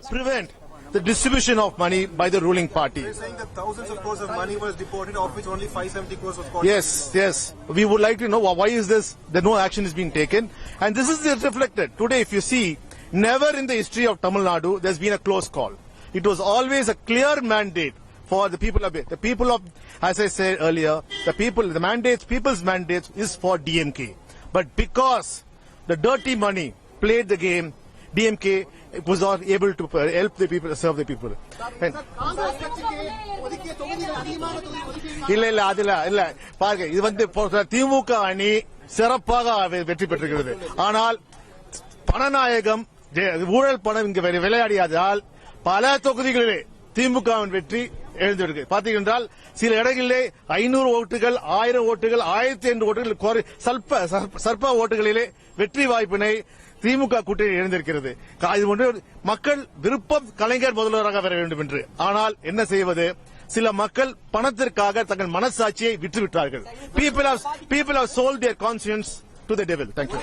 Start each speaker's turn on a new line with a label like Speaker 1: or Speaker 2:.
Speaker 1: prevent the distribution of money by the ruling party.
Speaker 2: They're saying that thousands of crores of money was deported, of which only 570 crores was caught.
Speaker 1: Yes. We would like to know why is this, that no action is being taken. And this is reflected. Today, if you see, never in the history of Tamil Nadu, there's been a close call. It was always a clear mandate for the people of, as I said earlier, people's mandate is for DMK. But because the dirty money played the game, DMK was not able to help the people, serve the people. இல்ல பாருங்க, இது திமுக அணி சிறப்பாக வெற்றி பெற்றிருக்கிறது. ஆனால் பணநாயகம் ஊழல் பணம் இங்கு விளையாடியதால் பல தொகுதிகளிலே திமுகவின் வெற்றி எழுந்திருக்கு. பார்த்தீங்கன்றால் சில இடங்களிலே 500 ஓட்டுகள், 1000 ஓட்டுகள், 1500 ஓட்டுகள், சர்ப்ப ஓட்டுகளிலே வெற்றி வாய்ப்பினை திமுக கூட்டணி எழுந்திருக்கிறது. மக்கள் விருப்பம் கலைஞர் முதல்வராக வர வேண்டும் என்று. ஆனால் என்ன செய்வது, சில மக்கள் பணத்திற்காக தங்கள் மனசாட்சியை விற்றுவிட்டார்கள். People have sold their conscience to the devil. Thank you.